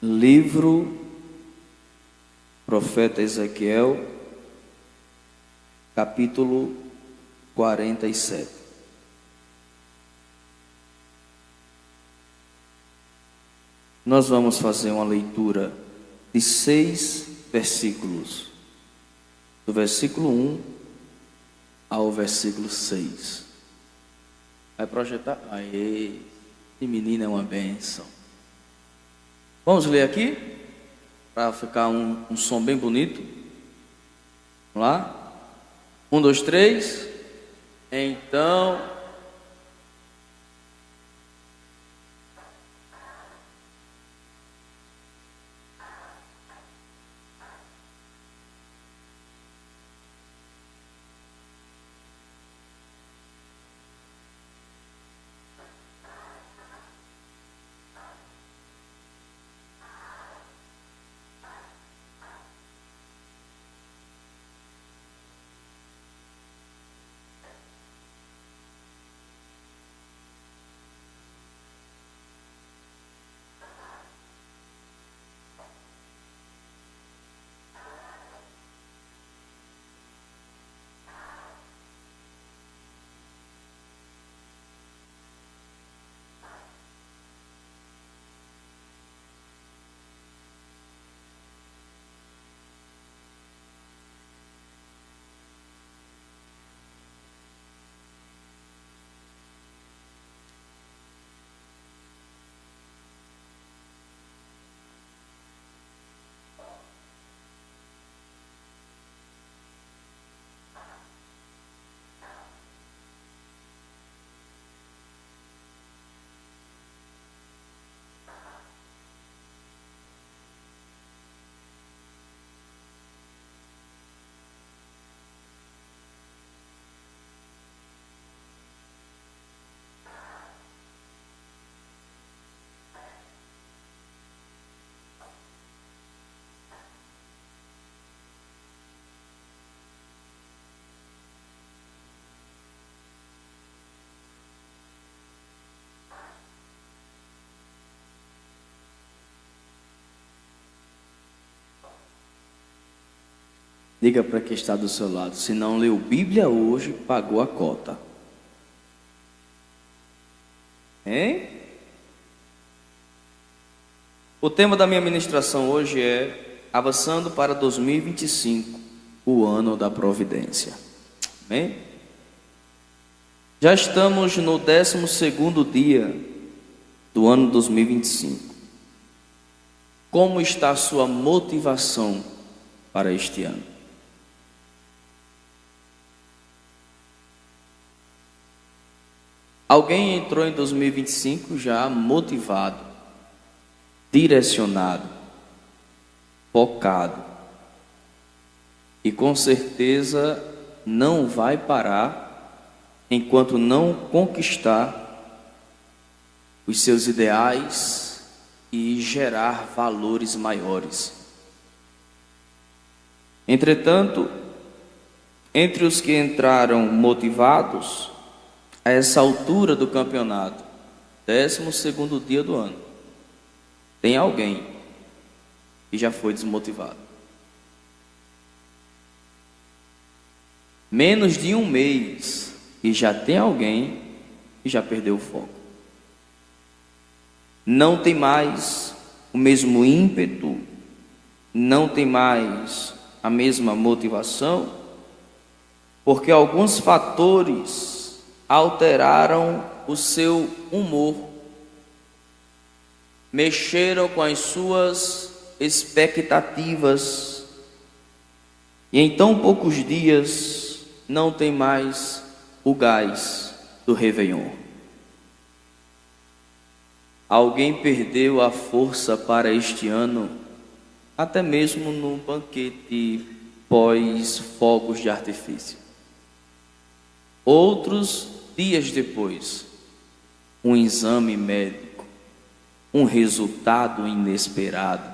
Livro Profeta Ezequiel, capítulo 47. Nós vamos fazer uma leitura de 6 versículos, do versículo 1 ao versículo 6. Vai projetar? Aê, esse menino é uma bênção. Vamos ler aqui, para ficar um som bem bonito. Vamos lá? 1, 2, 3. Então... diga para quem está do seu lado: se não leu Bíblia hoje, pagou a cota. Hein? O tema da minha ministração hoje é Avançando para 2025, o ano da providência. Amém? Já estamos no 12º dia do ano 2025. Como está a sua motivação para este ano? Alguém entrou em 2025 já motivado, direcionado, focado, e com certeza não vai parar enquanto não conquistar os seus ideais e gerar valores maiores. Entretanto, entre os que entraram motivados, a essa altura do campeonato, 12º dia do ano, tem alguém que já foi desmotivado. Menos de um mês e já tem alguém que já perdeu o foco. Não tem mais o mesmo ímpeto, não tem mais a mesma motivação, porque alguns fatores alteraram o seu humor, mexeram com as suas expectativas, e em tão poucos dias não tem mais o gás do Réveillon. Alguém perdeu a força para este ano, até mesmo no banquete pós-fogos de artifício. Outros dias depois, um exame médico, um resultado inesperado,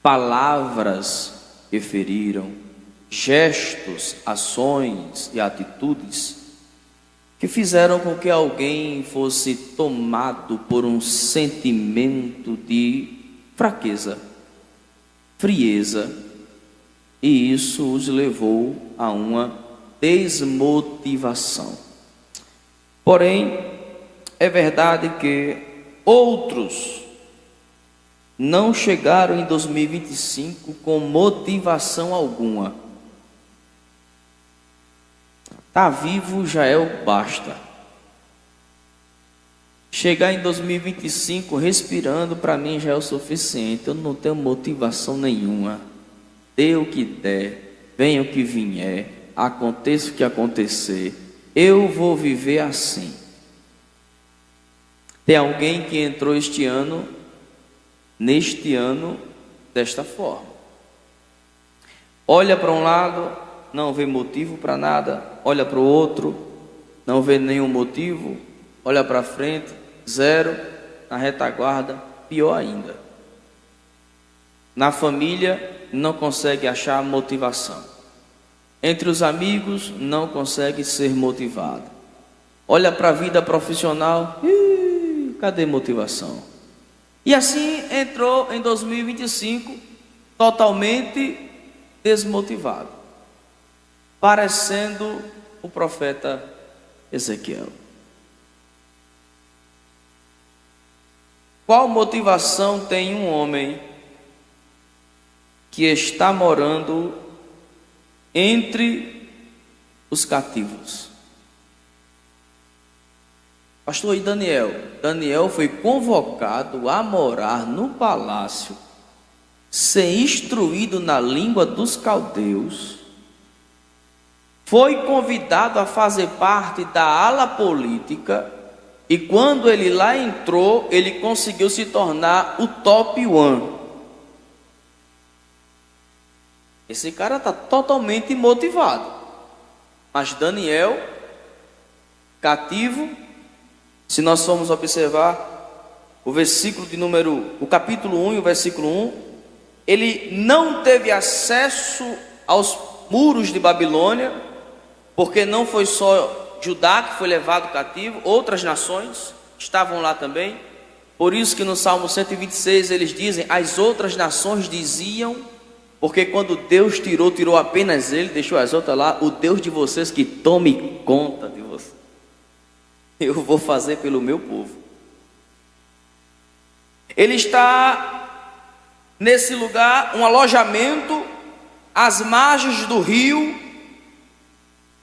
palavras que feriram, gestos, ações e atitudes que fizeram com que alguém fosse tomado por um sentimento de fraqueza, frieza, e isso os levou a uma desmotivação. Porém, é verdade que outros não chegaram em 2025 com motivação alguma. Tá vivo já é o basta. Chegar em 2025 respirando, para mim já é o suficiente. Eu não tenho motivação nenhuma. Dê o que der, venha o que vier, aconteça o que acontecer, eu vou viver assim. Tem alguém que entrou neste ano, desta forma. Olha para um lado, não vê motivo para nada. Olha para o outro, não vê nenhum motivo. Olha para frente, zero. Na retaguarda, pior ainda. Na família, não consegue achar motivação. Entre os amigos, não consegue ser motivado. Olha para a vida profissional, cadê motivação? E assim entrou em 2025 totalmente desmotivado, parecendo o profeta Ezequiel. Qual motivação tem um homem que está morando entre os cativos? Pastor, e Daniel? Daniel foi convocado a morar no palácio, ser instruído na língua dos caldeus, foi convidado a fazer parte da ala política, e quando ele lá entrou, ele conseguiu se tornar o top one. Esse cara está totalmente motivado. Mas Daniel, cativo, se nós formos observar o capítulo 1 e o versículo 1, ele não teve acesso aos muros de Babilônia, porque não foi só Judá que foi levado cativo, outras nações estavam lá também. Por isso que no Salmo 126 eles dizem, as outras nações diziam, porque quando Deus tirou apenas ele, deixou as outras lá, o Deus de vocês que tome conta de vocês. Eu vou fazer pelo meu povo. Ele está nesse lugar, um alojamento às margens do rio,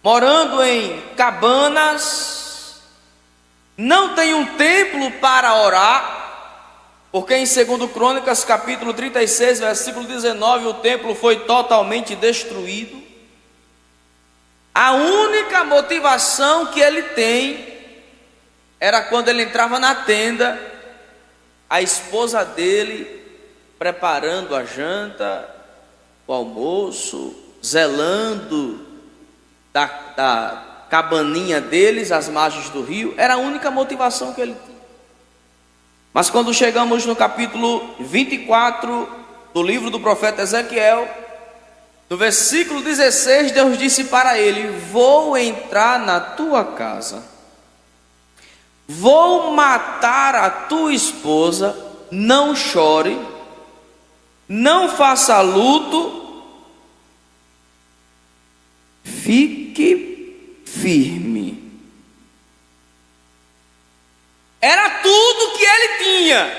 morando em cabanas, não tem um templo para orar, porque em 2 Crônicas capítulo 36, versículo 19, o templo foi totalmente destruído. A única motivação que ele tem era quando ele entrava na tenda, a esposa dele preparando a janta, o almoço, zelando da cabaninha deles, às margens do rio. Era a única motivação que ele tinha. Mas quando chegamos no capítulo 24 do livro do profeta Ezequiel, no versículo 16, Deus disse para ele: vou entrar na tua casa, vou matar a tua esposa, não chore, não faça luto, fique firme. Era tudo que ele tinha.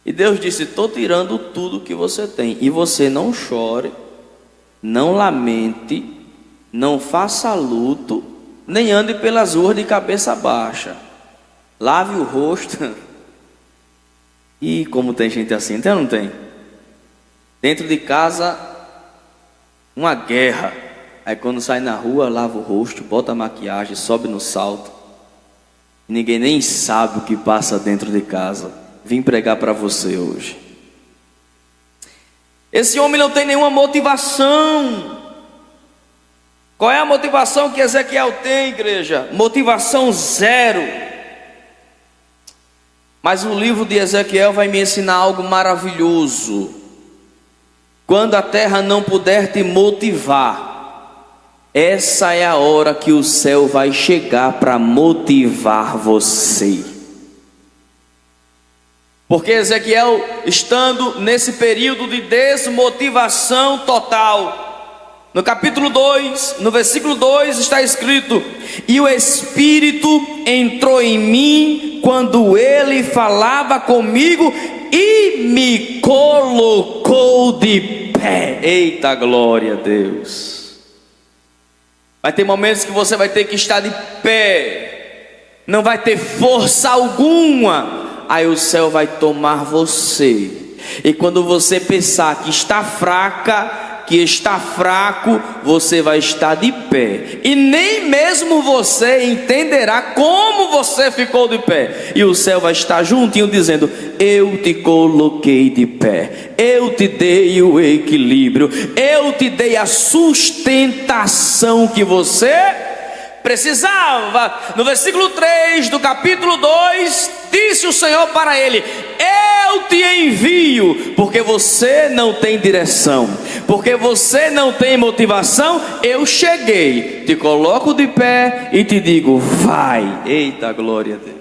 E Deus disse: estou tirando tudo que você tem. E você não chore, não lamente, não faça luto, nem ande pelas ruas de cabeça baixa. Lave o rosto. E como tem gente assim, tem ou não tem? Dentro de casa, uma guerra. Aí quando sai na rua, lava o rosto, bota a maquiagem, sobe no salto. Ninguém nem sabe o que passa dentro de casa. Vim pregar para você hoje. Esse homem não tem nenhuma motivação. Qual é a motivação que Ezequiel tem, igreja? Motivação zero. Mas o livro de Ezequiel vai me ensinar algo maravilhoso. Quando a terra não puder te motivar, essa é a hora que o céu vai chegar para motivar você. Porque Ezequiel, estando nesse período de desmotivação total, no capítulo 2, no versículo 2 está escrito: e o Espírito entrou em mim quando ele falava comigo e me colocou de pé. Eita glória a Deus! Vai ter momentos que você vai ter que estar de pé, não vai ter força alguma, aí o céu vai tomar você. E quando você pensar que está fraca, que está fraco, você vai estar de pé, e nem mesmo você entenderá como você ficou de pé, e o céu vai estar juntinho dizendo: eu te coloquei de pé, eu te dei o equilíbrio, eu te dei a sustentação que você precisava. No versículo 3 do capítulo 2, disse o Senhor para ele: eu te envio, porque você não tem direção, porque você não tem motivação. Eu cheguei, te coloco de pé e te digo: vai. Eita glória a Deus.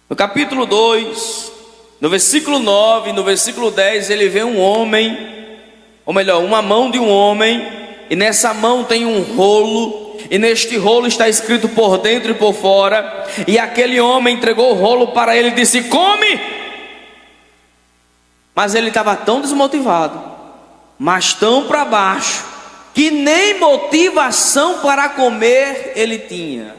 No capítulo 2, no versículo 9, no versículo 10, ele vê um homem, ou melhor, uma mão de um homem, e nessa mão tem um rolo, e neste rolo está escrito por dentro e por fora. E aquele homem entregou o rolo para ele e disse: come. Mas ele estava tão desmotivado, mas tão para baixo, que nem motivação para comer ele tinha.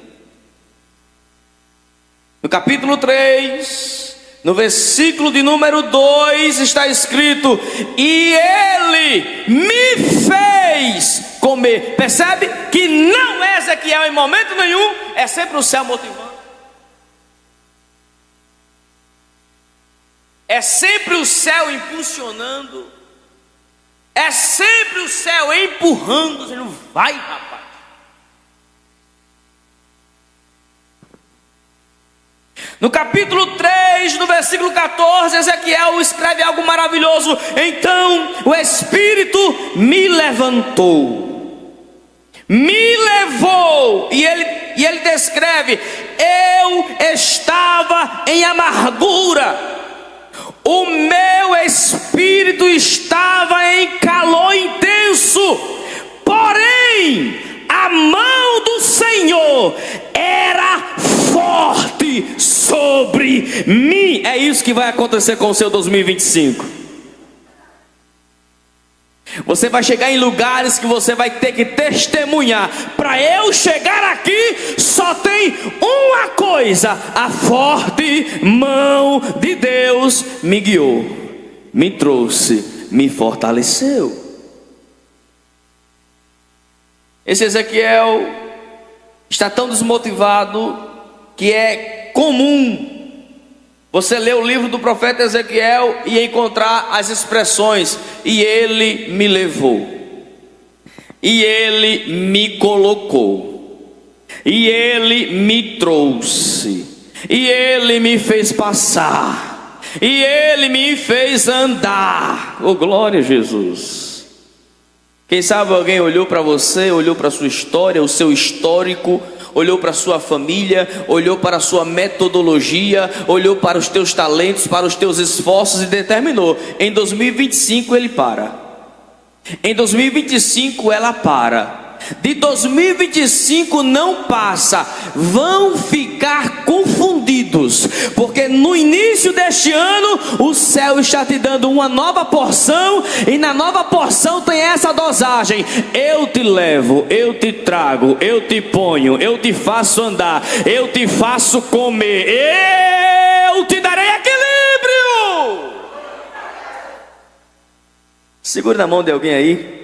No capítulo 3, no versículo de número 2 está escrito: e ele me fez comer. Percebe que não é Ezequiel em momento nenhum, é sempre o céu motivando, é sempre o céu impulsionando, é sempre o céu empurrando, dizendo: vai, rapaz. No capítulo 3, no versículo 14, Ezequiel escreve algo maravilhoso: então o Espírito me levantou, me levou, e ele descreve: eu estava em amargura, o meu espírito estava em calor intenso, porém a mão do Senhor era forte sobre mim. É isso que vai acontecer com o seu 2025. Você vai chegar em lugares que você vai ter que testemunhar: para eu chegar aqui, só tem uma coisa: a forte mão de Deus me guiou, me trouxe, me fortaleceu. Esse Ezequiel está tão desmotivado que é comum você ler o livro do profeta Ezequiel e encontrar as expressões: e ele me levou, e ele me colocou, e ele me trouxe, e ele me fez passar, e ele me fez andar. Oh, glória a Jesus! Quem sabe alguém olhou para você, olhou para a sua história, o seu histórico, olhou para a sua família, olhou para a sua metodologia, olhou para os teus talentos, para os teus esforços e determinou: em 2025 ele para, em 2025 ela para, de 2025 não passa. Vão ficar confundidos, porque no início deste ano o céu está te dando uma nova porção, e na nova porção tem essa dosagem: eu te levo, eu te trago, eu te ponho, eu te faço andar, eu te faço comer, eu te darei equilíbrio. Segure na mão de alguém aí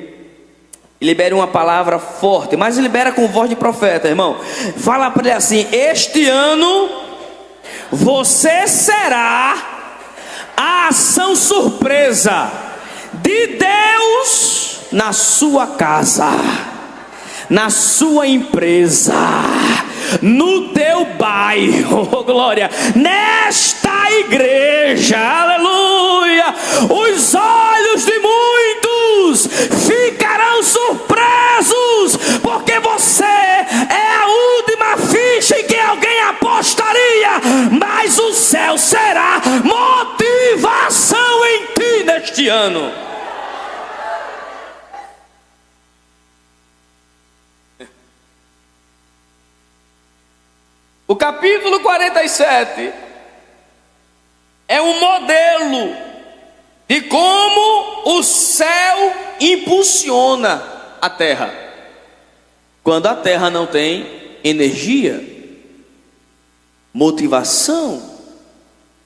e libere uma palavra forte, mas libera com voz de profeta, irmão. Fala para ele assim: este ano você será a ação surpresa de Deus na sua casa, na sua empresa, no teu bairro, oh, glória, nesta igreja, aleluia. Os olhos de muitos ficarão surpresos, porque você é a última ficha em que alguém apostaria, mas o céu será motivação em ti neste ano. O capítulo 47 é um modelo de como o céu impulsiona a terra. Quando a terra não tem energia, motivação,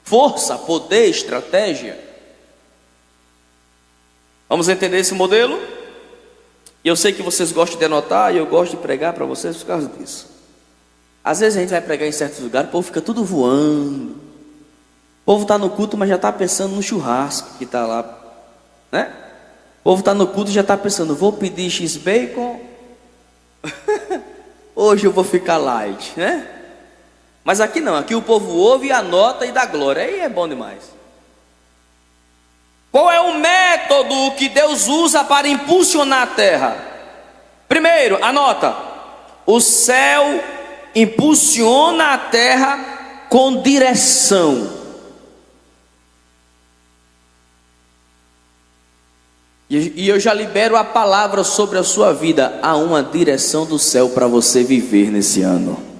força, poder, estratégia. Vamos entender esse modelo? E eu sei que vocês gostam de anotar e eu gosto de pregar para vocês por causa disso. Às vezes a gente vai pregar em certos lugares, o povo fica tudo voando. O povo está no culto, mas já está pensando no churrasco que está lá, né? O povo está no culto e já está pensando, vou pedir X-Bacon, hoje eu vou ficar light, né? Mas aqui não, aqui o povo ouve, anota e dá glória, aí é bom demais. Qual é o método que Deus usa para impulsionar a terra? Primeiro, anota, o céu impulsiona a terra com direção. E eu já libero a palavra sobre a sua vida. Há uma direção do céu para você viver nesse ano.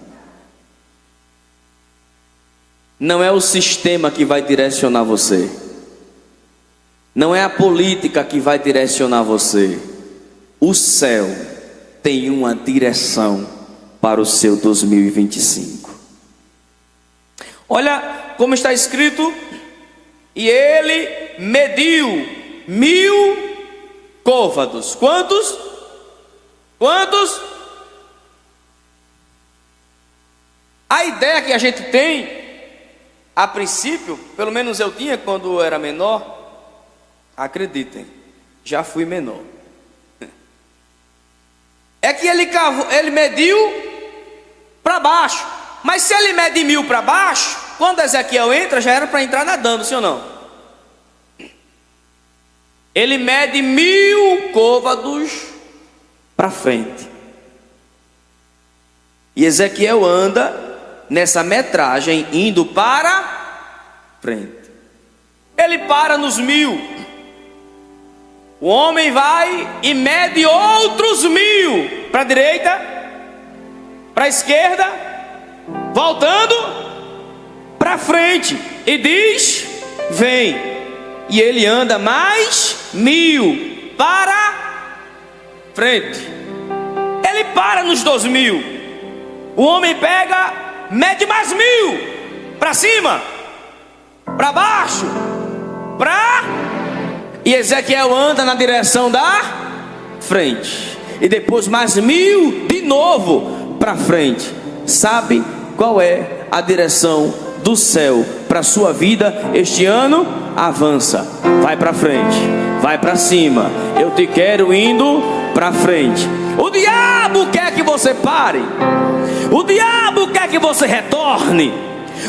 Não é o sistema que vai direcionar você. Não é a política que vai direcionar você. O céu tem uma direção para o seu 2025. Olha como está escrito: e ele mediu 1000 côvados. Quantos? Quantos? A ideia que a gente tem, a princípio, pelo menos eu tinha quando eu era menor, acreditem, já fui menor, é que ele mediu para baixo. Mas se ele mede 1000 para baixo, quando Ezequiel entra, já era para entrar nadando, sim ou não? Ele mede 1000 côvados para frente. E Ezequiel anda nessa metragem, indo para frente. Ele para nos 1000. O homem vai e mede outros 1000 para a direita, para a esquerda, voltando para frente, e diz: vem. E ele anda mais 1000 para frente. Ele para nos 2000. O homem pega, mede mais 1000 para cima, para baixo, e Ezequiel anda na direção da frente. E depois mais 1000 de novo para frente. Sabe qual é a direção do céu para a sua vida este ano? Avança, vai para frente, vai para cima. Eu te quero indo para frente. O diabo quer que você pare. O diabo quer que você retorne.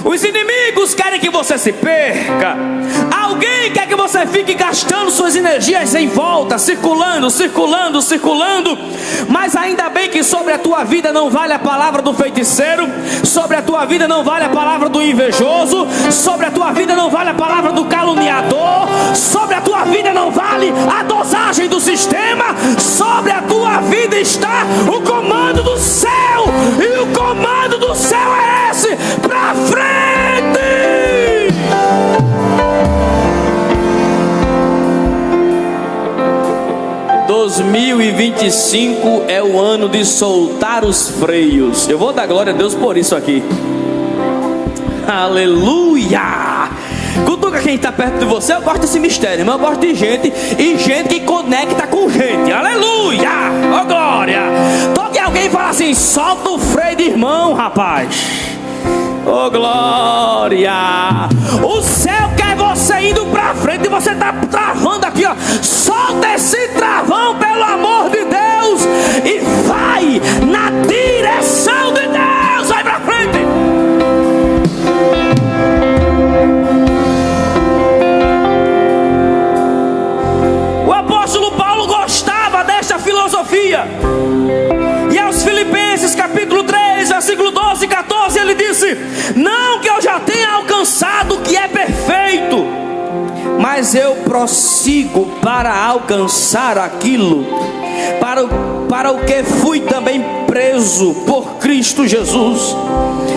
Os inimigos querem que você se perca. Alguém quer que você fique gastando suas energias em volta, circulando. Mas ainda bem que sobre a tua vida não vale a palavra do feiticeiro, sobre a tua vida não vale a palavra do invejoso, sobre a tua vida não vale a palavra do caluniador, sobre a tua vida não vale a dosagem do sistema. Sobre a tua vida está o comando do céu, e o comando do céu é esse: pra frente. 2025 é o ano de soltar os freios. Eu vou dar glória a Deus por isso aqui. Aleluia! Cutuca quem está perto de você. Eu gosto desse mistério, mas eu gosto de gente, e gente que conecta com gente. Aleluia! Oh glória! Toque alguém e fala assim: solta o freio de irmão, rapaz. Oh glória! O céu quer você indo pra frente, e você está travando aqui, ó. Solta esse travão, pelo amor de Deus, e vai na direção de Deus. Vai pra frente. O apóstolo Paulo gostava desta filosofia. E aos Filipenses capítulo 3, versículo 12 e 14, ele disse: não que eu já tenha alcançado alcançado o que é perfeito, mas eu prossigo para alcançar aquilo para o que fui também preso por Cristo Jesus.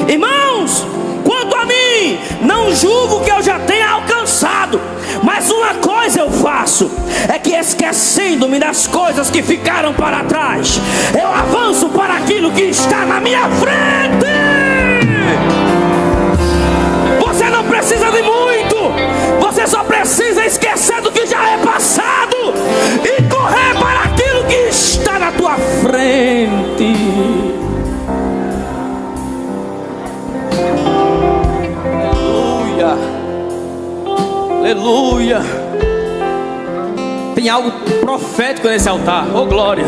Irmãos, quanto a mim, não julgo que eu já tenha alcançado, mas uma coisa eu faço, é que esquecendo-me das coisas que ficaram para trás, eu avanço para aquilo que está na minha frente. Você não precisa de muito, você só precisa esquecer do que já é passado e correr para aquilo que está na tua frente. Aleluia, aleluia. Tem algo profético nesse altar, oh glória.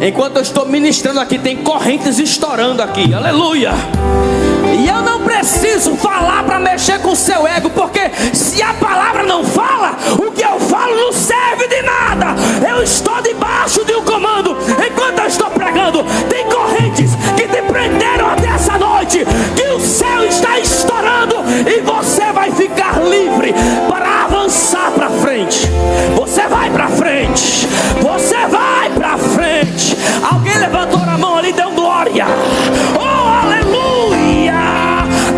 Enquanto eu estou ministrando aqui, tem correntes estourando aqui, aleluia. E eu não preciso falar para mexer com o seu ego, porque se a palavra não fala, o que eu falo não serve de nada. Eu estou debaixo de um comando. Enquanto eu estou pregando, tem correntes que te prenderam até essa noite, que o céu está estourando, e você vai ficar livre para avançar para frente. Você vai para frente, você vai para frente. Alguém levantou a mão ali e deu glória. Oh, aleluia.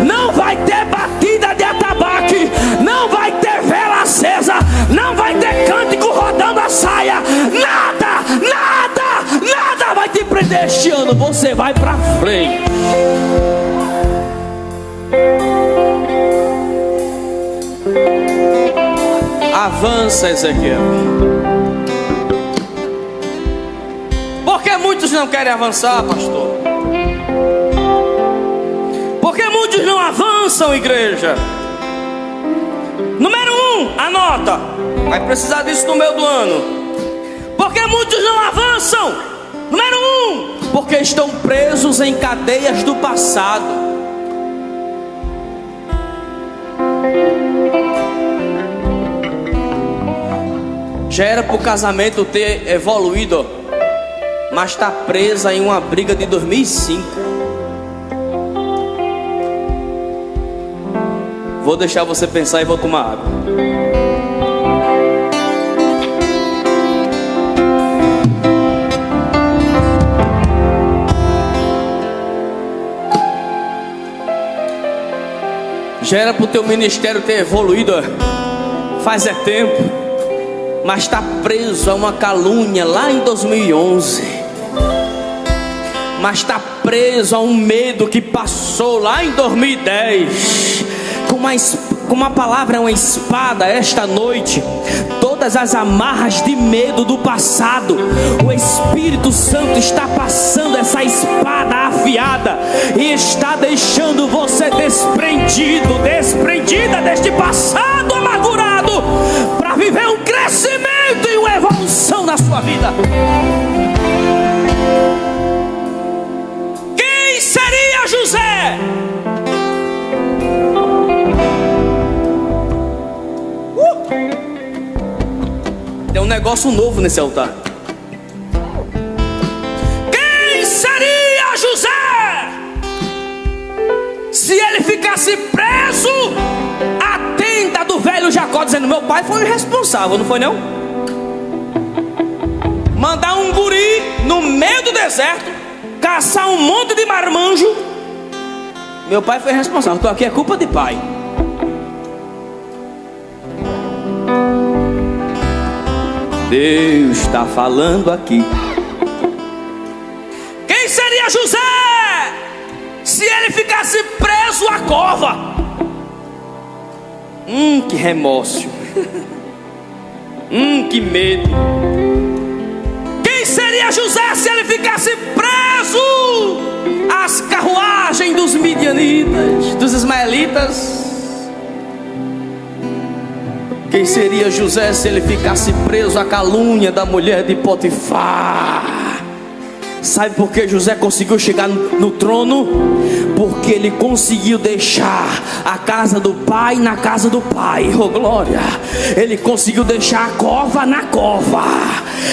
Não vai ter batida de atabaque, não vai ter vela acesa, não vai ter cântico rodando a saia. Nada, nada, nada vai te prender este ano. Você vai para frente. Avança, Ezequiel. Porque muitos não querem avançar, pastor? Porque muitos não avançam, igreja. Número 1, anota. Vai precisar disso no meio do ano. Porque muitos não avançam. Número 1, porque estão presos em cadeias do passado. Já era para o casamento ter evoluído, mas está presa em uma briga de 2005. Vou deixar você pensar e vou tomar água. Já era para o teu ministério ter evoluído faz tempo, mas está preso a uma calúnia lá em 2011. Mas está preso a um medo que passou lá em 2010. Como a palavra é uma espada, esta noite, todas as amarras de medo do passado, o Espírito Santo está passando essa espada afiada e está deixando você desprendido, desprendida deste passado amargurado, para viver um crescimento e uma evolução na sua vida. Quem seria José? Tem um negócio novo nesse altar. Quem seria José se ele ficasse preso à tenda do velho Jacó, dizendo: meu pai foi o irresponsável, não foi não? Mandar um guri no meio do deserto caçar um monte de marmanjo. Meu pai foi irresponsável, estou aqui, é culpa de pai. Deus está falando aqui. Quem seria José se ele ficasse preso à cova? Que remorso. Que medo. Quem seria José se ele ficasse preso às carruagens dos midianitas, dos ismaelitas? Quem seria José se ele ficasse preso à calúnia da mulher de Potifar? Sabe por que José conseguiu chegar no trono? Porque ele conseguiu deixar a casa do pai na casa do pai. Oh glória! Ele conseguiu deixar a cova na cova.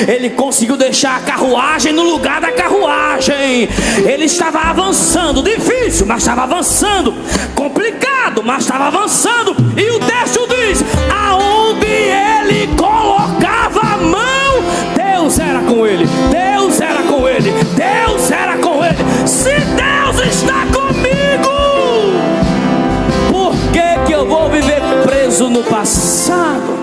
Ele conseguiu deixar a carruagem no lugar da carruagem. Ele estava avançando, difícil, mas estava avançando. Complicado, mas estava avançando. E o texto diz: aonde ele colocava a mão, Deus era com ele. Deus era com ele. Deus era com ele. Se Deus está comigo, por que eu vou viver preso no passado?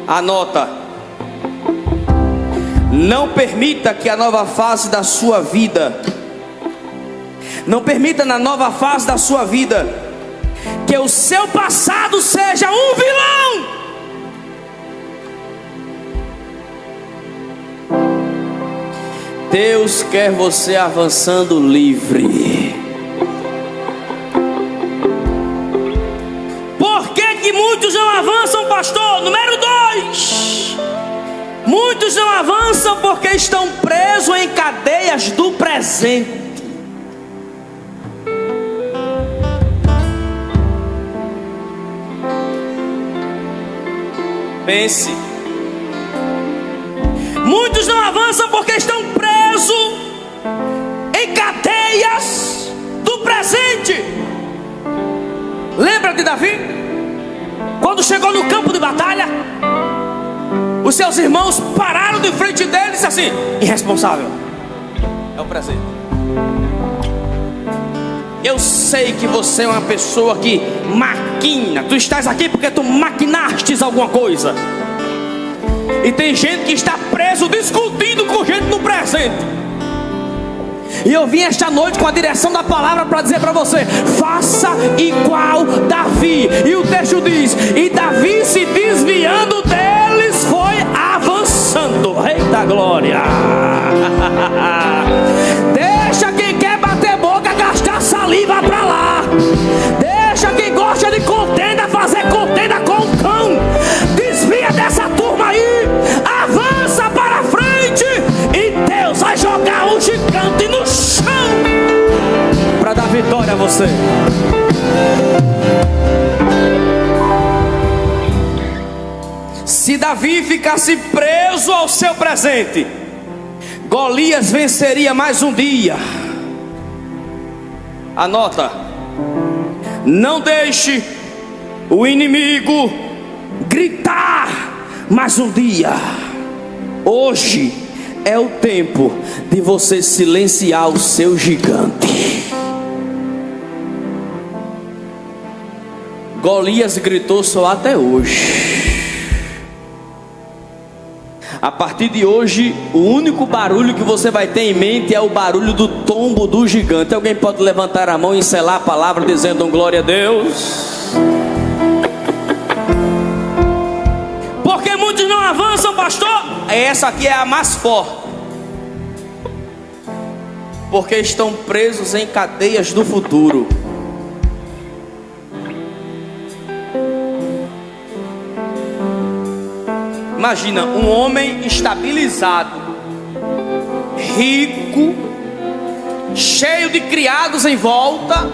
Anota: não permita que a nova fase da sua vida, não permita na nova fase da sua vida que o seu passado seja um vilão. Deus quer você avançando livre. Por que muitos não avançam, pastor? Número 2: muitos não avançam porque estão presos em cadeias do presente. Pense. Muitos não avançam porque estão presos em cadeias do presente. Lembra de Davi? Quando chegou no campo de batalha, os seus irmãos pararam de frente dele e disseram assim: irresponsável, é o presente. Eu sei que você é uma pessoa que maquina. Tu estás aqui porque tu maquinastes alguma coisa. E tem gente que está preso discutindo com gente no presente. E eu vim esta noite com a direção da palavra para dizer para você: faça igual Davi. E o texto diz: e Davi, se desviando deles, foi avançando. Eita glória! Deixa quem quer bater boca gastar saliva para lá. Deixa quem gosta de contenda fazer contenda com o cão. Desvia dessa turma aí. Avança para frente. E Deus vai jogar o gigante no chão para dar vitória a você. Se Davi ficasse preso ao seu presente, Golias venceria mais um dia. Anota: não deixe o inimigo gritar mais um dia. Hoje é o tempo de você silenciar o seu gigante. Golias gritou só até hoje. A partir de hoje, o único barulho que você vai ter em mente é o barulho do tombo do gigante. Alguém pode levantar a mão e selar a palavra dizendo um glória a Deus? Porque muitos não avançam, pastor. Essa aqui é a mais forte. Porque estão presos em cadeias do futuro. Imagina um homem estabilizado, rico, cheio de criados em volta,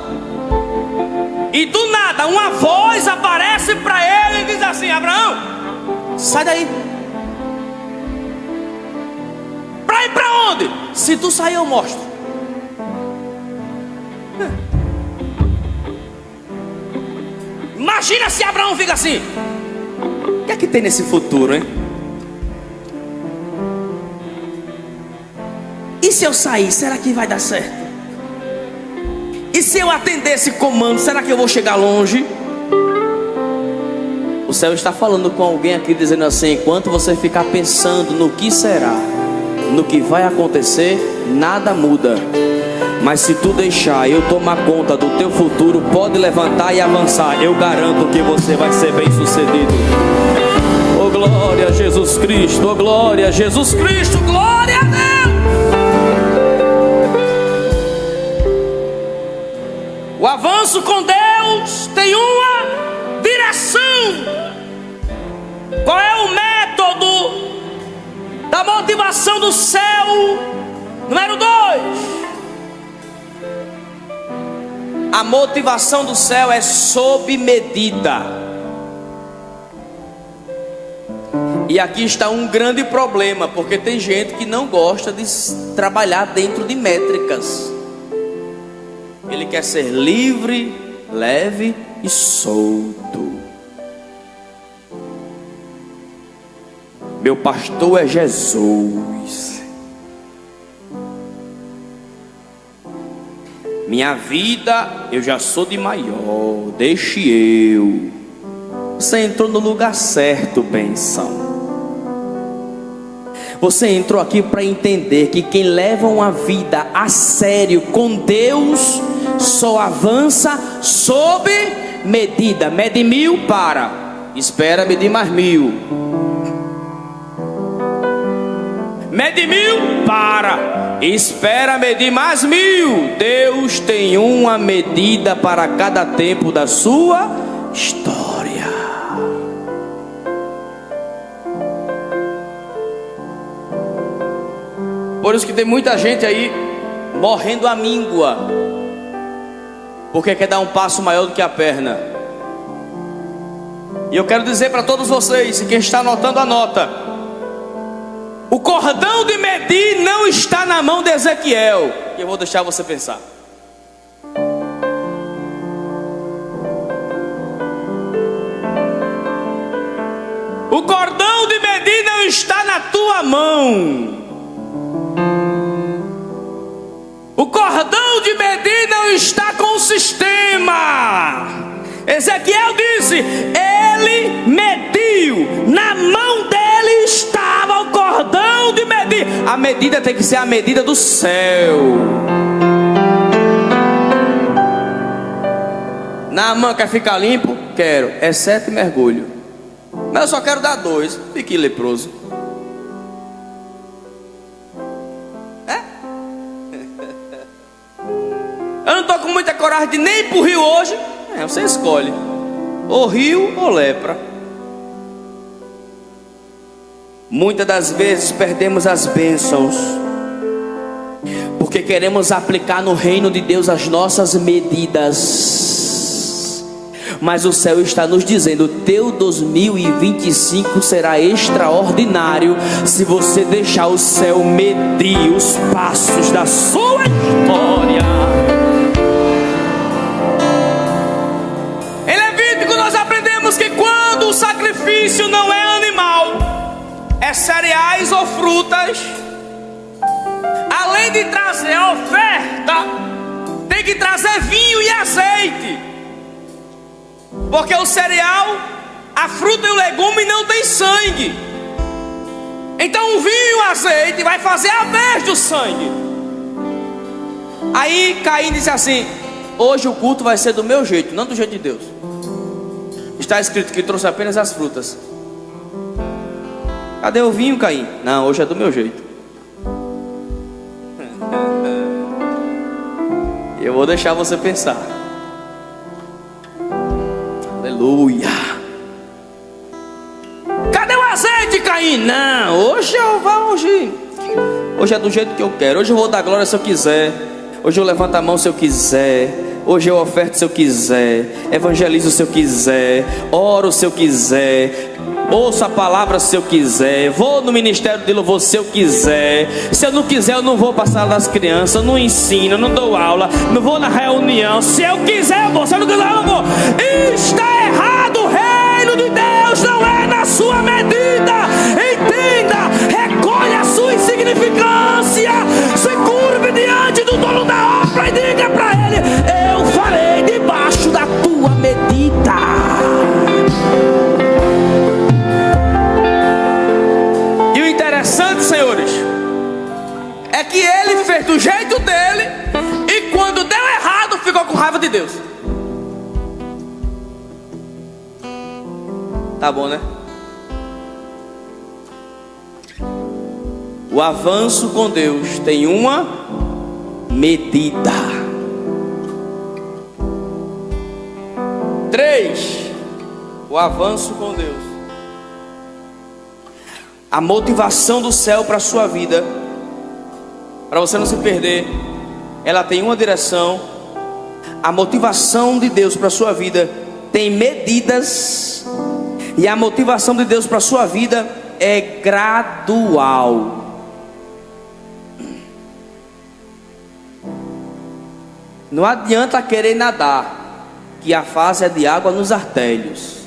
e do nada uma voz aparece para ele e diz assim: Abraão, sai daí. Para ir para onde? Se tu sair eu mostro. Imagina se Abraão fica assim: o que é que tem nesse futuro, hein? E se eu sair, será que vai dar certo? E se eu atender esse comando, será que eu vou chegar longe? O céu está falando com alguém aqui, dizendo assim: enquanto você ficar pensando no que será, no que vai acontecer, nada muda. Mas se tu deixar eu tomar conta do teu futuro, pode levantar e avançar. Eu garanto que você vai ser bem sucedido. Oh glória a Jesus Cristo, oh glória a Jesus Cristo, glória a Deus. O avanço com Deus tem uma direção. Qual é o método A motivação do céu, número 2. A motivação do céu é sob medida. E aqui está um grande problema, porque tem gente que não gosta de trabalhar dentro de métricas. Ele quer ser livre, leve e solto. Meu pastor é Jesus. Minha vida, eu já sou de maior, deixe eu. Você entrou no lugar certo, benção. Você entrou aqui para entender que quem leva uma vida a sério com Deus só avança sob medida. Mede 1000, para. Espera medir mais 1000. Mede 1000, para. Espera medir mais 1000. Deus tem uma medida para cada tempo da sua história. Por isso que tem muita gente aí morrendo à míngua, porque quer dar um passo maior do que a perna. E eu quero dizer para todos vocês, quem está anotando, anota. O cordão de medir não está na mão de Ezequiel. E eu vou deixar você pensar. O cordão de medir não está na tua mão. O cordão de medir não está com o sistema. Ezequiel disse: ele mediu, na mão dele estava o cordão de medir. A medida tem que ser a medida do céu. Na mão quer ficar limpo? Quero, é 7 mergulhos. Mas eu só quero dar 2, fique leproso. Eu não estou com muita coragem de nem ir para o rio hoje. Você escolhe, ou rio ou lepra. Muitas das vezes perdemos as bênçãos porque queremos aplicar no reino de Deus as nossas medidas. Mas o céu está nos dizendo: teu 2025 será extraordinário se você deixar o céu medir os passos da sua história. Que quando o sacrifício não é animal, é cereais ou frutas, além de trazer a oferta, tem que trazer vinho e azeite, porque o cereal, a fruta e o legume não tem sangue. Então o vinho e o azeite vai fazer a vez do sangue. Aí Caim disse assim: hoje o culto vai ser do meu jeito, não do jeito de Deus. Está escrito que trouxe apenas as frutas. Cadê o vinho, Caim? Não, hoje é do meu jeito. Eu vou deixar você pensar. Aleluia. Cadê o azeite, Caim? Não, hoje é do jeito que eu quero. Hoje eu vou dar glória se eu quiser. Hoje eu levanto a mão se eu quiser. Hoje eu oferto se eu quiser, evangelizo se eu quiser, oro se eu quiser, ouço a palavra se eu quiser, vou no ministério de louvor se eu quiser. Se eu não quiser, eu não vou para a sala das crianças, eu não ensino, eu não dou aula, não vou na reunião. Se eu quiser, eu vou. Se eu não quiser, eu não vou. Está errado. O reino de Deus não é na sua medida. Entenda, recolha a sua insignificância, se curve diante do dono da obra e diga para ele: eu farei debaixo da tua medida. E o interessante, senhores, é que ele fez do jeito dele, e quando deu errado, ficou com raiva de Deus. Tá bom, né? O avanço com Deus tem uma medida. 3. O avanço com Deus A motivação do céu para a sua vida, para você não se perder, ela tem uma direção. A motivação de Deus para a sua vida tem medidas, e a motivação de Deus para a sua vida é gradual. Não adianta querer nadar, que a fase é de água nos artérios.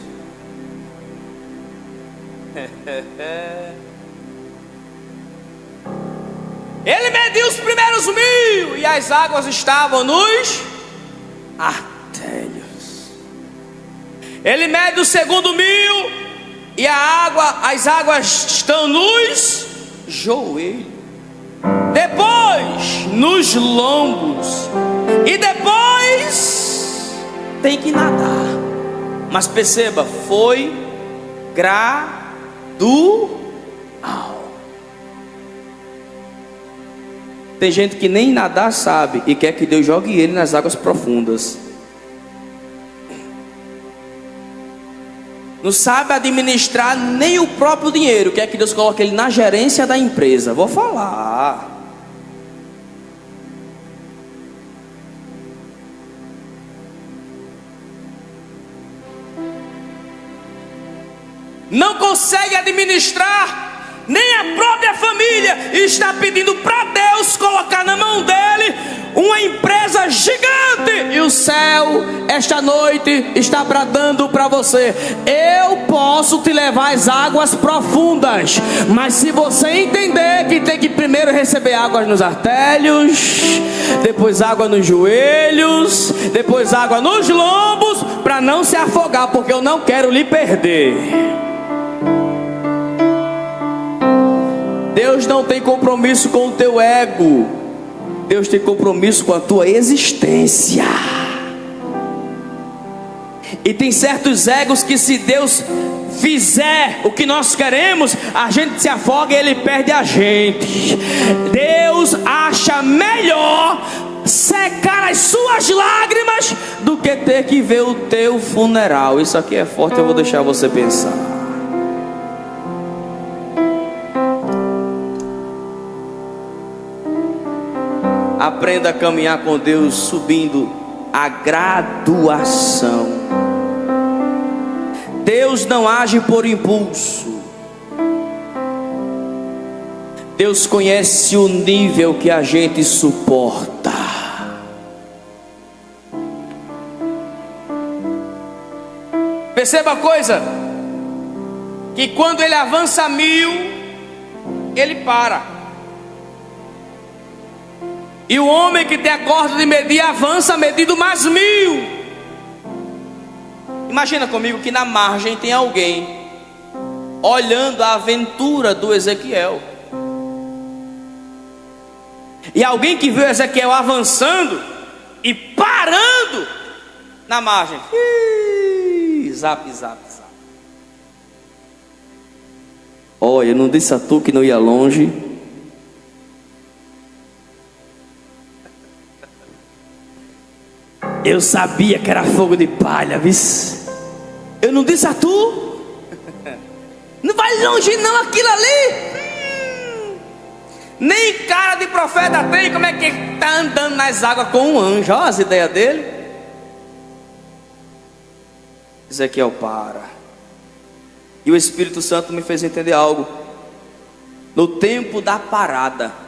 Ele mediu os primeiros 1000 e as águas estavam nos artérios. Ele mede o segundo 1000 e as águas estão nos joelhos. Depois nos lombos. E depois tem que nadar. Mas perceba, foi gradual. Tem gente que nem nadar sabe e quer que Deus jogue ele nas águas profundas. Não sabe administrar nem o próprio dinheiro, quer que Deus coloque ele na gerência da empresa. Vou falar. Não consegue administrar nem a própria família, e está pedindo para Deus colocar na mão dele uma empresa gigante. E o céu esta noite está bradando para você: eu posso te levar às águas profundas, mas se você entender que tem que primeiro receber águas nos artérios, depois água nos joelhos, depois água nos lombos, para não se afogar, porque eu não quero lhe perder. Deus não tem compromisso com o teu ego. Deus tem compromisso com a tua existência. E tem certos egos que, se Deus fizer o que nós queremos, a gente se afoga e Ele perde a gente. Deus acha melhor secar as suas lágrimas do que ter que ver o teu funeral. Isso aqui é forte, eu vou deixar você pensar. Aprenda a caminhar com Deus subindo a graduação. Deus não age por impulso. Deus conhece o nível que a gente suporta. Perceba a coisa, que quando Ele avança 1000, Ele para. E o homem que tem a corda de medir avança medindo mais 1000. Imagina comigo que na margem tem alguém olhando a aventura do Ezequiel. E alguém que viu Ezequiel avançando e parando na margem. Zap, zap, zap. Olha, eu não disse a tu que não ia longe. Eu sabia que era fogo de palha, viu? Eu não disse a tu? Não vai longe não aquilo ali. Nem cara de profeta tem. Como é que está andando nas águas com um anjo? Olha as ideias dele. Ezequiel para. E o Espírito Santo me fez entender algo. No tempo da parada.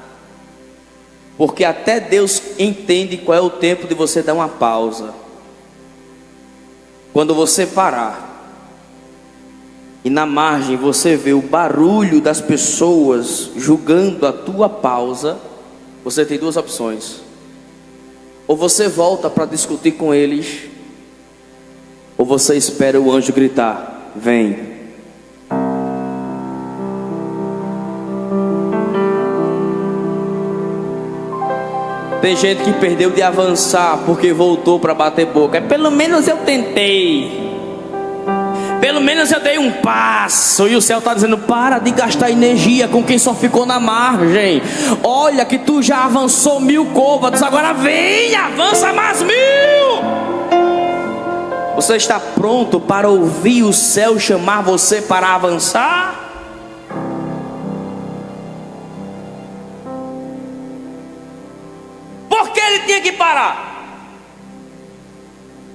Porque até Deus entende qual é o tempo de você dar uma pausa. Quando você parar e na margem você vê o barulho das pessoas julgando a tua pausa, você tem duas opções: ou você volta para discutir com eles, ou você espera o anjo gritar: vem. Tem gente que perdeu de avançar porque voltou para bater boca. Pelo menos eu tentei. Pelo menos eu dei um passo. E o céu está dizendo: para de gastar energia com quem só ficou na margem. Olha que tu já avançou 1000 côvados. Agora vem, avança mais 1000. Você está pronto para ouvir o céu chamar você para avançar?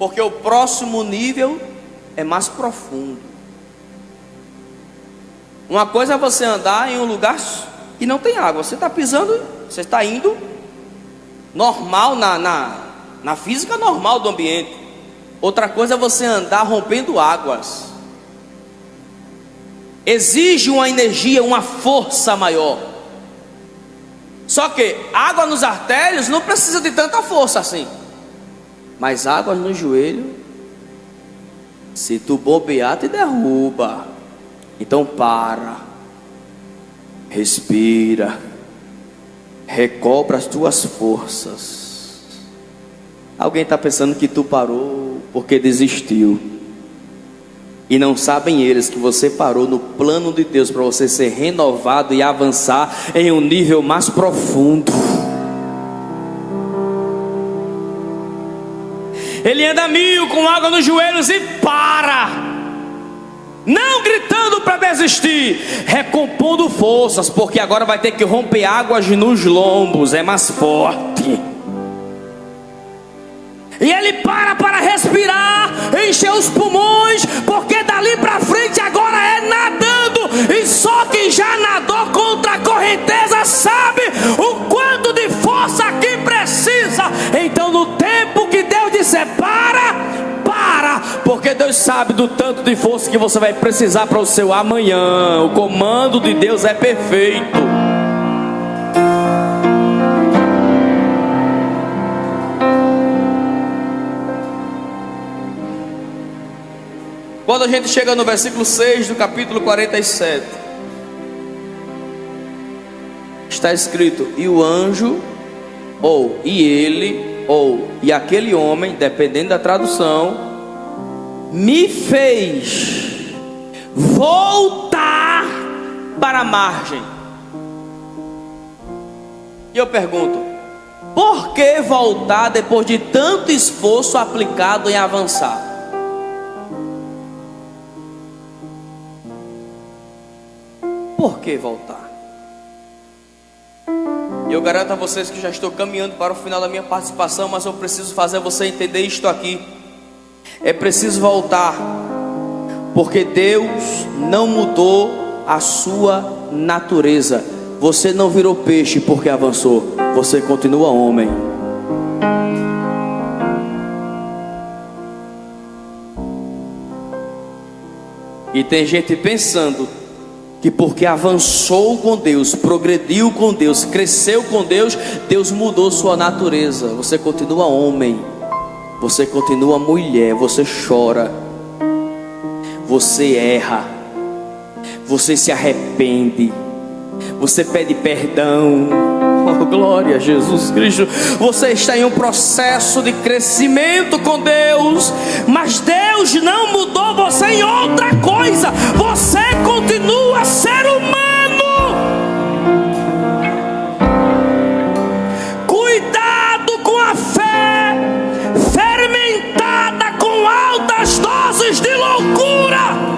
Porque o próximo nível é mais profundo. Uma coisa é você andar em um lugar que não tem água. Você está pisando, você está indo normal na física normal do ambiente. Outra coisa é você andar rompendo águas. Exige uma energia, uma força maior. Só que água nos artérios não precisa de tanta força assim. Mas água no joelho, se tu bobear, te derruba. Então para, respira, recobra as tuas forças. Alguém está pensando que tu parou porque desistiu. E não sabem eles que você parou no plano de Deus para você ser renovado e avançar em um nível mais profundo. Ele anda 1000 com água nos joelhos e para, não gritando para desistir, recompondo forças, porque agora vai ter que romper águas nos lombos, é mais forte. E ele para respirar, encher os pulmões, porque dali para frente agora é nadando. E só quem já nadou contra a correnteza sabe o quanto de força que precisa. Então no tempo que Deus disser para, porque Deus sabe do tanto de força que você vai precisar para o seu amanhã. O comando de Deus é perfeito. Quando a gente chega no versículo 6 do capítulo 47, está escrito: e o anjo, ou e ele, ou e aquele homem, dependendo da tradução, me fez voltar para a margem. E eu pergunto: por que voltar depois de tanto esforço aplicado em avançar? Por que voltar? Eu garanto a vocês que já estou caminhando para o final da minha participação, mas eu preciso fazer você entender isto aqui. É preciso voltar, porque Deus não mudou a sua natureza. Você não virou peixe porque avançou, você continua homem. E tem gente pensando que porque avançou com Deus, progrediu com Deus, cresceu com Deus, Deus mudou sua natureza. Você continua homem, você continua mulher, você chora, você erra, você se arrepende, você pede perdão. Oh, glória a Jesus Cristo. Você está em um processo de crescimento com Deus, mas Deus não mudou você em outra coisa. Você continua ser humano. Cuidado com a fé fermentada com altas doses de loucura.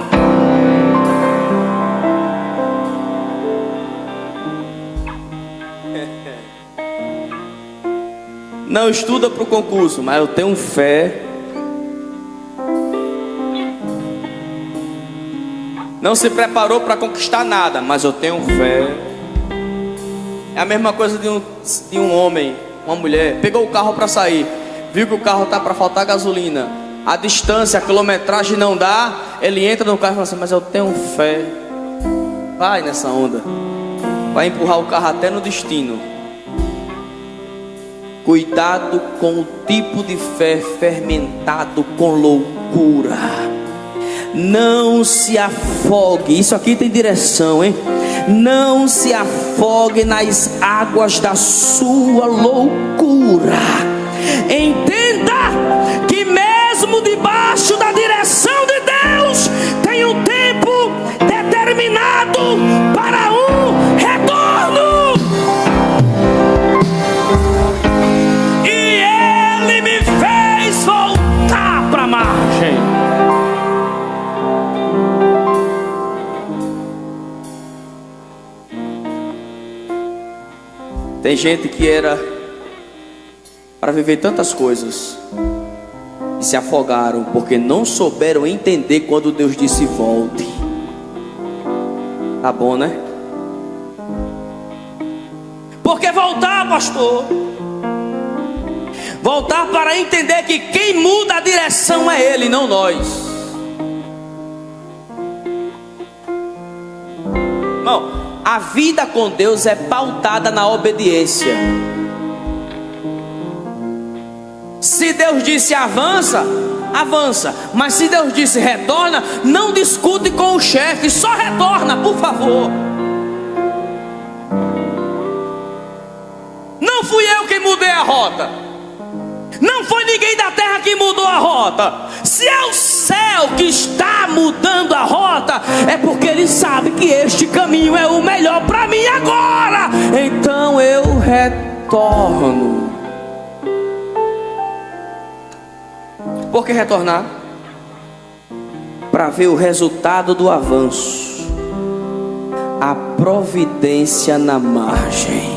Não estuda para o concurso, mas eu tenho fé. Não se preparou para conquistar nada, mas eu tenho fé. É a mesma coisa de um homem, uma mulher. Pegou o carro para sair, viu que o carro está para faltar gasolina. A distância, a quilometragem não dá. Ele entra no carro e fala assim: mas eu tenho fé. Vai nessa onda. Vai empurrar o carro até no destino. Cuidado com o tipo de fé fermentado com loucura. Não se afogue. Isso aqui tem direção, hein? Não se afogue nas águas da sua loucura. Entenda que mesmo debaixo da direção de Deus, tem um tempo determinado para um retorno. Tem gente que era para viver tantas coisas, e se afogaram porque não souberam entender quando Deus disse volte. Tá bom, né? Porque voltar, pastor, voltar para entender que quem muda a direção é Ele, não nós. Irmão, a vida com Deus é pautada na obediência. Se Deus disse avança, avança. Mas se Deus disse retorna, não discute com o chefe, só retorna, por favor. Não fui eu quem mudei a rota. Não foi ninguém da terra que mudou a rota. Se é o céu que está mudando a rota, é porque Ele sabe que este caminho é o melhor para mim agora. Então eu retorno. Por que retornar? Para ver o resultado do avanço. A providência na margem.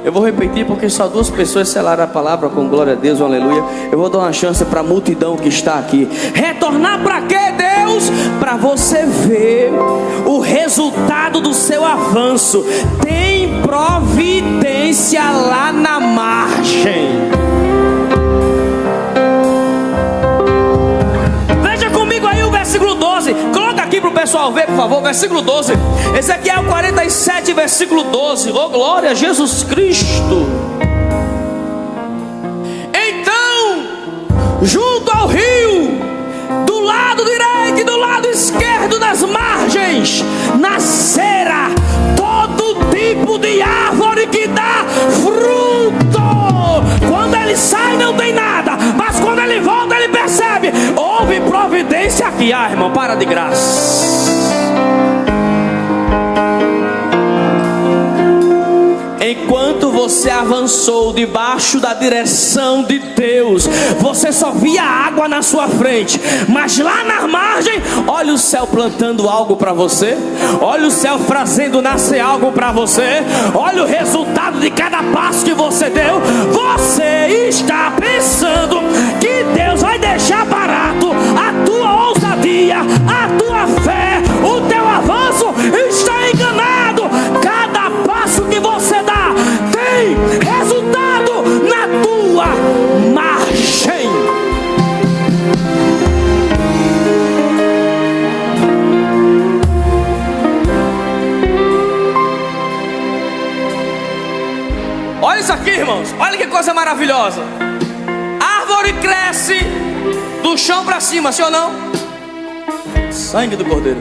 Eu vou repetir porque só 2 pessoas selaram a palavra com glória a Deus, aleluia. Eu vou dar uma chance para a multidão que está aqui. Retornar para quê, Deus? Para você ver o resultado do seu avanço. Tem providência lá na margem. Veja comigo aí o versículo 12. Coloca aqui para o pessoal ver, por favor, versículo 12. Ezequiel 47, versículo 12. Oh, glória a Jesus Cristo. Então, junto ao rio, do lado direito e do lado esquerdo das margens, nascerá todo tipo de árvore que dá fruto. Quando ele sai não tem nada, mas quando ele volta ele percebe, houve providência aqui. Ah, irmão, para de graça. Enquanto você avançou debaixo da direção de Deus, você só via água na sua frente, mas lá na margem, olha o céu plantando algo para você, olha o céu fazendo nascer algo para você, olha o resultado de cada passo que você deu. Você está pensando que Deus vai deixar barato a tua ousadia, a tua fé, o teu avanço. Está enganado. Cada passo que você dá tem resultado na tua margem. Olha isso aqui, irmãos. Olha que coisa maravilhosa. A árvore cresce do chão para cima, sim ou não? Sangue do Cordeiro.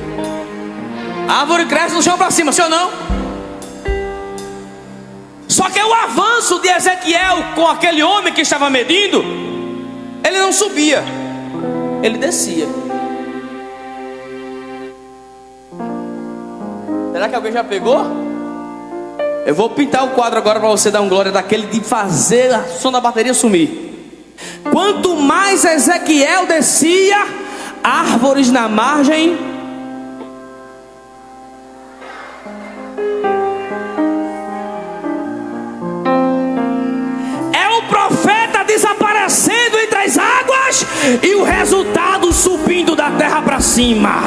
A árvore cresce do chão para cima, sim ou não? Só que o avanço de Ezequiel com aquele homem que estava medindo, ele não subia, ele descia. Será que alguém já pegou? Eu vou pintar o quadro agora para você dar um glória daquele de fazer a som da bateria sumir. Quanto mais Ezequiel descia, árvores na margem. Desaparecendo entre as águas e o resultado subindo da terra para cima.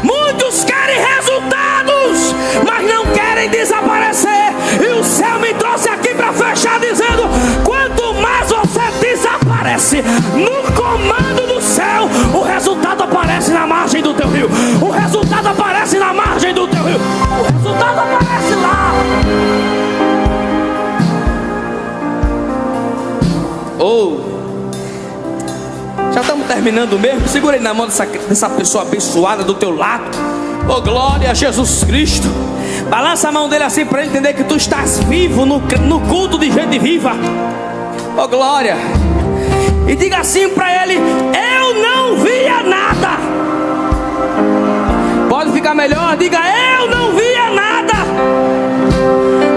Muitos querem resultados, mas não querem desaparecer. E o céu me trouxe aqui para fechar dizendo: quanto mais você desaparece no comando do céu, o resultado aparece na margem do teu rio. O resultado aparece na margem do teu rio. O resultado aparece lá. Já estamos terminando mesmo. Segura aí na mão dessa pessoa abençoada do teu lado. Oh, glória a Jesus Cristo. Balança a mão dele assim para ele entender que tu estás vivo no culto de gente viva. Oh, glória. E diga assim para ele: eu não via nada. Pode ficar melhor? Diga: eu não via nada,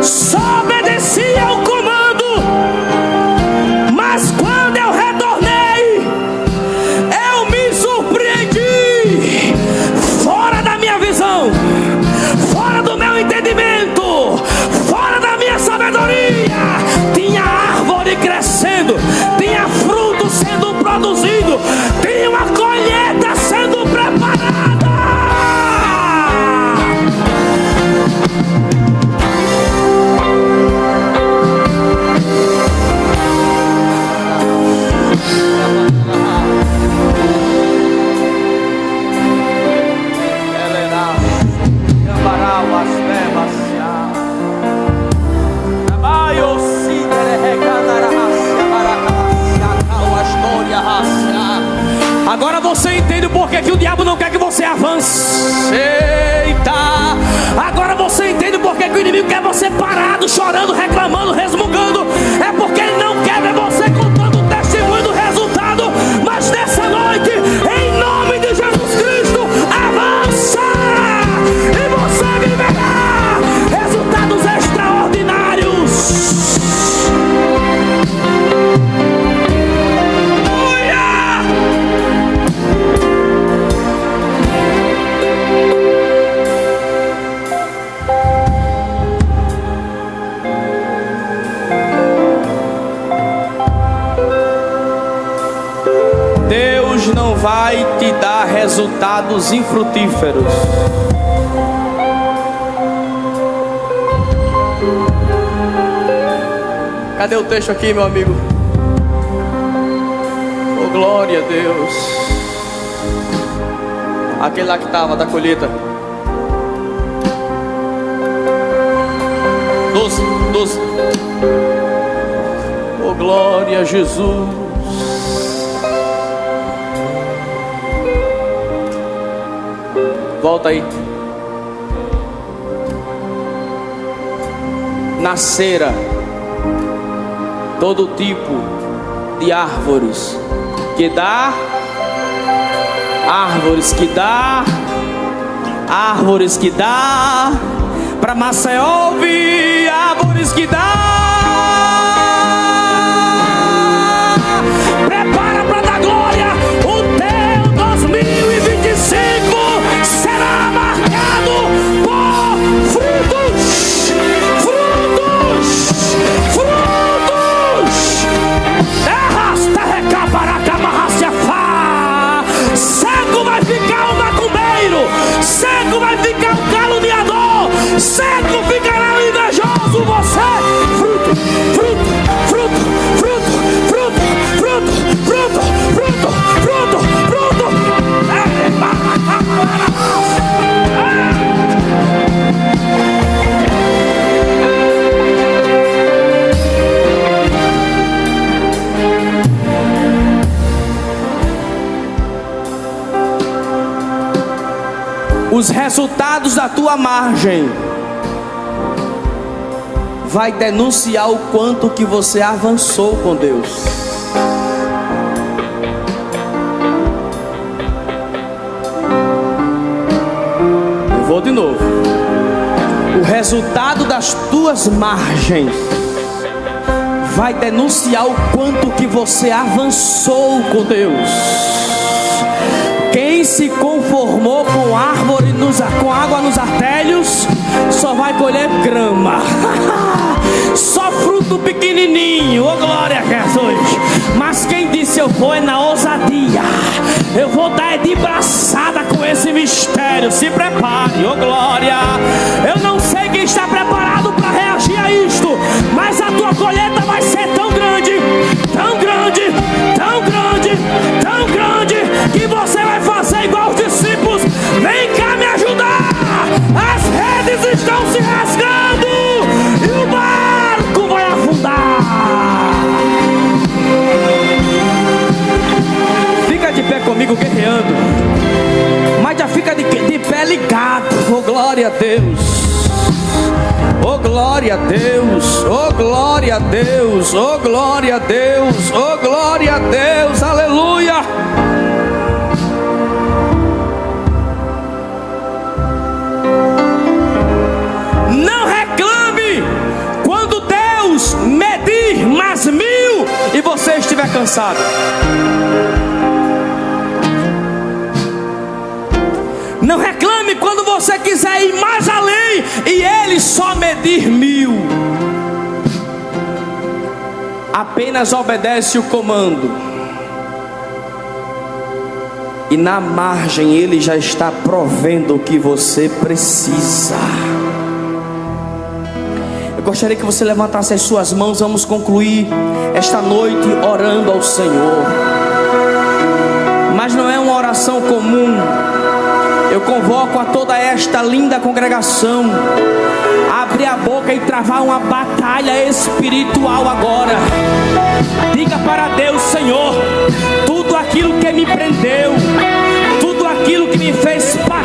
só obedecia ao comando. Mas quando eu retornei, eu me surpreendi. Fora da minha visão, fora do meu entendimento, fora da minha sabedoria, tinha que o diabo não quer que você avance. Eita! Agora você entende por que o inimigo quer você parado, chorando, reclamando, resmungando. É porque ele não quer ver você contando o testemunho do resultado. Mas nessa noite, em nome de Jesus Cristo, avança! E você viverá resultados extraordinários. Deus não vai te dar resultados infrutíferos. Cadê o texto aqui, meu amigo? Oh, glória a Deus. Aquele lá que estava da colheita. 12. Oh, glória a Jesus. Volta aí. Nascera todo tipo de árvores que dá, para Maceió ouvir, árvores que dá. Prepara para dar glória. O teu 2025 será marcado por frutos. Seco vai ficar o macumbeiro, seco vai ficar o caluniador, seco ficará o invejoso. Você, fruto. Os resultados da tua margem vai denunciar o quanto que você avançou com Deus. Eu vou de novo. O resultado das tuas margens vai denunciar o quanto que você avançou com Deus. Quem se conformou com árvore, com água nos artelhos, só vai colher grama. Só fruto pequenininho, oh glória a Jesus. Mas quem disse eu vou é na ousadia. Eu vou dar de braçada com esse mistério. Se prepare, oh glória. Eu não sei quem está preparado para reagir a isto, mas a tua colheita vai ser tão grande, que você vai fazer igual os discípulos. Vem cá me ajudar. As redes estão se rasgando e o barco vai afundar. Fica de pé comigo guerreando, mas já fica de pé ligado. Oh glória a Deus. Oh glória a Deus, oh glória a Deus, oh glória a Deus, oh glória a Deus, aleluia. Não reclame quando Deus medir mais 1000 e você estiver cansado. Não reclame quando você quiser ir mais além e Ele só medir 1000. Apenas obedece o comando. E na margem Ele já está provendo o que você precisa. Eu gostaria que você levantasse as suas mãos. Vamos concluir esta noite orando ao Senhor. Mas não é uma oração comum. Eu convoco a toda esta linda congregação a abrir a boca e travar uma batalha espiritual agora. Diga para Deus: Senhor, tudo aquilo que me prendeu, tudo aquilo que me fez parar.